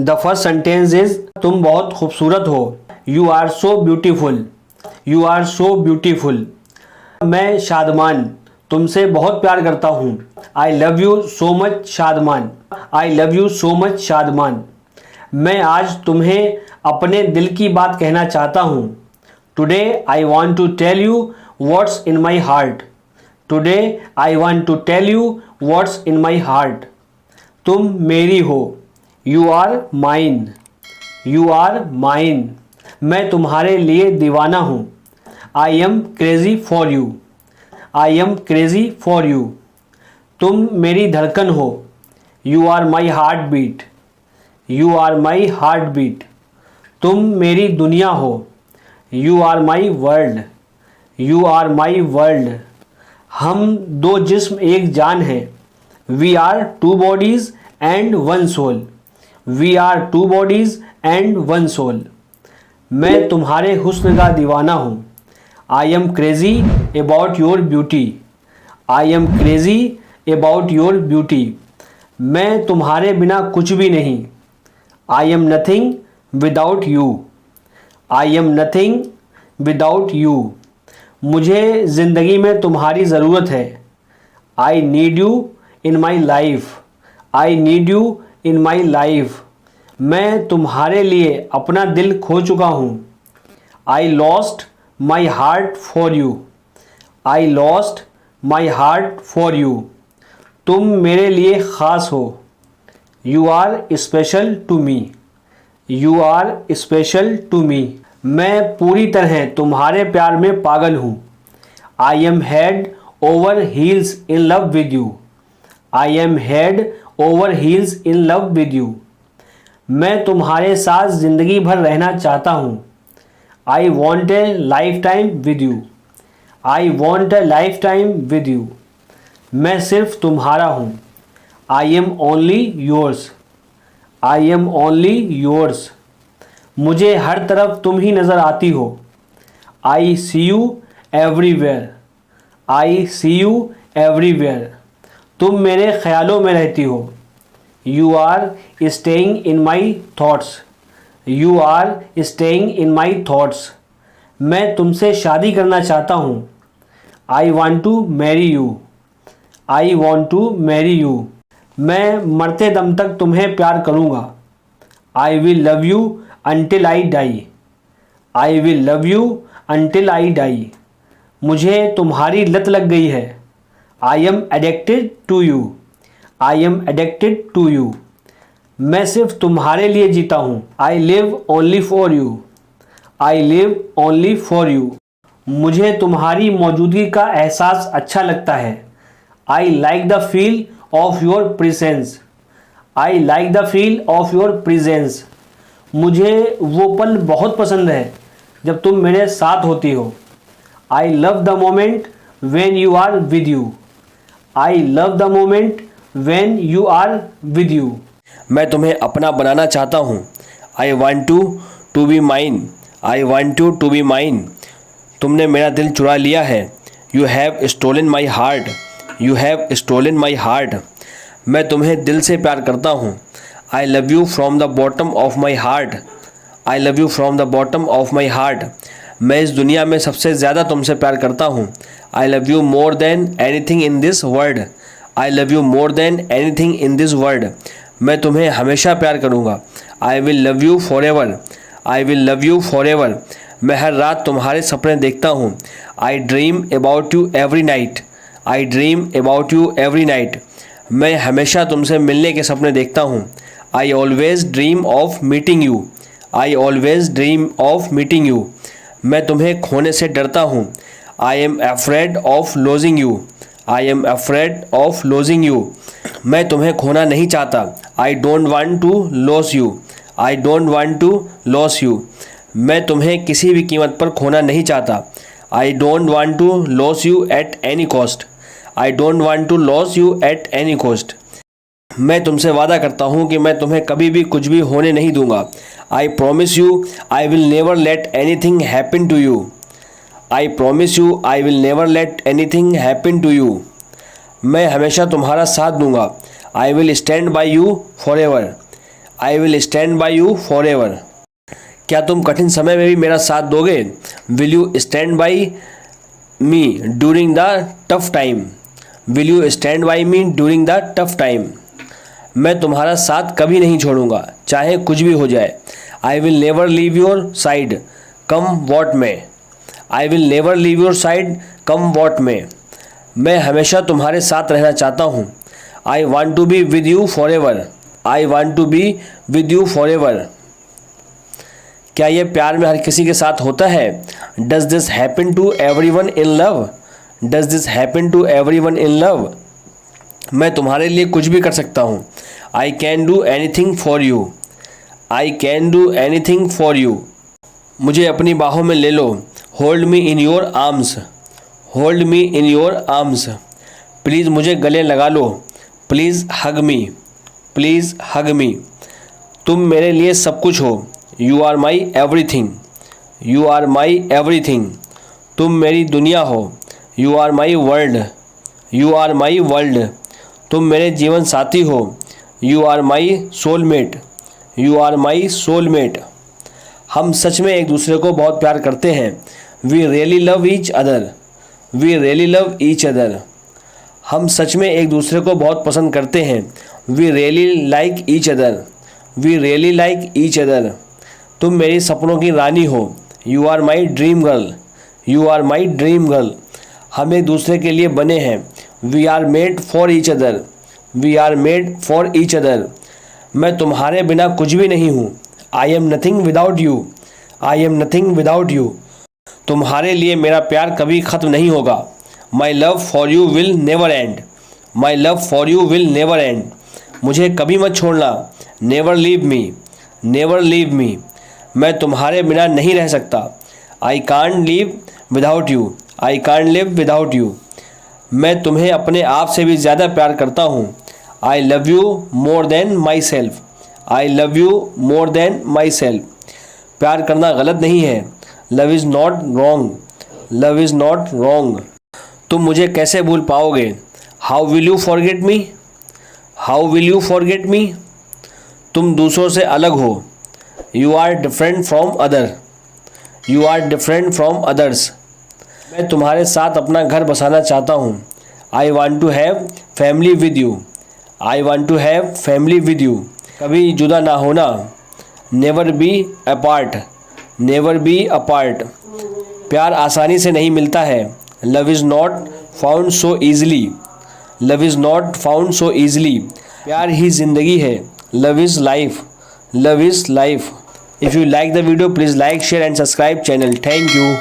The first sentence is तुम बहुत खूबसूरत हो। You are so beautiful. You are so beautiful. मैं शादमान तुमसे बहुत प्यार करता हूँ। I love you so much Shadman. I love you so much Shadman. मैं आज तुम्हें अपने दिल की बात कहना चाहता हूँ। Today I want to tell you what's in my heart. Today I want to tell you what's in my heart. तुम मेरी हो। You are mine. You are mine. मैं तुम्हारे लिए दीवाना हूँ। I am crazy for you. I am crazy for you. तुम मेरी धड़कन हो। You are my heart beat. You are my heart beat. तुम मेरी दुनिया हो। You are my world. You are my world. हम दो जिस्म एक जान हैं। We are two bodies and one soul. We are two bodies and one soul. मैं तुम्हारे हुस्न का दीवाना हूँ। I am crazy about your beauty. I am crazy about your beauty. मैं तुम्हारे बिना कुछ भी नहीं। I am nothing without you. I am nothing without you. मुझे ज़िंदगी में तुम्हारी ज़रूरत है। I need you in my life. I need you in my life. मैं तुम्हारे लिए अपना दिल खो चुका हूँ। I lost my heart for you. I lost my heart for you. तुम मेरे लिए ख़ास हो। You are special to me. You are special to me. मैं पूरी तरह तुम्हारे प्यार में पागल हूँ। I am head over heels in love with you. I am head over heels in love with you. मैं तुम्हारे साथ ज़िंदगी भर रहना चाहता हूँ। I want a lifetime with you. I want a lifetime with you. मैं सिर्फ तुम्हारा हूँ। I am only yours. I am only yours. मुझे हर तरफ तुम ही नज़र आती हो। I see you everywhere. I see you everywhere. तुम मेरे ख्यालों में रहती हो। You are staying in my thoughts. You are staying in my thoughts. मैं तुमसे शादी करना चाहता हूँ। I want to marry you. I want to marry you. मैं मरते दम तक तुम्हें प्यार करूँगा। I will love you until I die. I will love you until I die. मुझे तुम्हारी लत लग गई है। I am addicted to you. I am addicted to you. मैं सिर्फ तुम्हारे लिए जीता हूँ। I live only for you. I live only for you. मुझे तुम्हारी मौजूदगी का एहसास अच्छा लगता है। I like the feel of your presence. I like the feel of your presence. मुझे वो पल बहुत पसंद है जब तुम मेरे साथ होती हो। I love the moment when you are with you. I love the moment when you are with you. मैं तुम्हें अपना बनाना चाहता हूँ। I want to be mine. I want to be mine. तुमने मेरा दिल चुरा लिया है। You have stolen my heart. You have stolen my heart. मैं तुम्हें दिल से प्यार करता हूँ। I love you from the bottom of my heart. I love you from the bottom of my heart. मैं इस दुनिया में सबसे ज़्यादा तुमसे प्यार करता हूँ। I love you more than anything in this world. I love you more than anything in this world. मैं तुम्हें हमेशा प्यार करूँगा। I will love you for ever. I will love you for ever. मैं हर रात तुम्हारे सपने देखता हूँ। आई dream about you every night. I dream about you every night. मैं हमेशा तुमसे मिलने के सपने देखता हूँ। आई always dream of meeting you. I always dream of meeting you. मैं तुम्हें खोने से डरता हूँ। I am afraid of losing you. I am afraid of losing you. मैं तुम्हें खोना नहीं चाहता। I don't want to lose you. I don't want to lose you. मैं तुम्हें किसी भी कीमत पर खोना नहीं चाहता। I don't want to lose you at any cost. I don't want to lose you at any cost. मैं तुमसे वादा करता हूँ कि मैं तुम्हें कभी भी कुछ भी होने नहीं दूंगा। I promise you I will never let anything happen to you. I promise you I will never let anything happen to you. मैं हमेशा तुम्हारा साथ दूंगा। I will stand by you for ever. I will stand by you for ever. क्या तुम कठिन समय में भी मेरा साथ दोगे? Will you stand by me during the tough time? Will you stand by me during the tough time? मैं तुम्हारा साथ कभी नहीं छोड़ूंगा, चाहे कुछ भी हो जाए। I will never leave your side come what may. I will never leave your side come what may. मैं हमेशा तुम्हारे साथ रहना चाहता हूँ। I want to be with you for ever. I want to be with you for ever. क्या ये प्यार में हर किसी के साथ होता है? Does this happen to everyone in love? Does this happen to everyone in love? मैं तुम्हारे लिए कुछ भी कर सकता हूँ। I can do anything for you. I can do anything for you. मुझे अपनी बाहों में ले लो। Hold me in your arms. Hold me in your arms. Please मुझे गले लगा लो। Please hug me. प्लीज़ हग मी। तुम मेरे लिए सब कुछ हो। You are my everything. You are my everything. तुम मेरी दुनिया हो। You are my world. You are my world. तुम मेरे जीवन साथी हो। You are my soulmate. You are my soulmate. हम सच में एक दूसरे को बहुत प्यार करते हैं। We really love each other. We really love each other. हम सच में एक दूसरे को बहुत पसंद करते हैं। We really like each other. We really like each other. तुम मेरी सपनों की रानी हो। You are my dream girl. You are my dream girl. हम एक दूसरे के लिए बने हैं। We are made for each other. We are made for each other. मैं तुम्हारे बिना कुछ भी नहीं हूँ। I am nothing without you. I am nothing without you. तुम्हारे लिए मेरा प्यार कभी ख़त्म नहीं होगा। My love for you will never and. My love for you will never and. मुझे कभी मत छोड़ना। Never leave me. Never leave me. मैं तुम्हारे बिना नहीं रह सकता। I can't live without you. I can't live without you. मैं तुम्हें अपने आप से भी ज़्यादा प्यार करता हूँ। I love you more than myself. I love you more than myself. प्यार करना गलत नहीं है। Love is not wrong. Love is not wrong. तुम मुझे कैसे भूल पाओगे? How will you forget me? How will you forget me? तुम दूसरों से अलग हो। You are different from other. You are different from others. मैं तुम्हारे साथ अपना घर बसाना चाहता हूँ। I want to have family with you. I want to have family with you. कभी जुदा ना होना। Never be apart. Never be apart. प्यार आसानी से नहीं मिलता है। Love is not found so easily. Love is not found so easily. प्यार ही ज़िंदगी है। Love is life. Love is life. If you like the video please like share and subscribe channel. Thank you.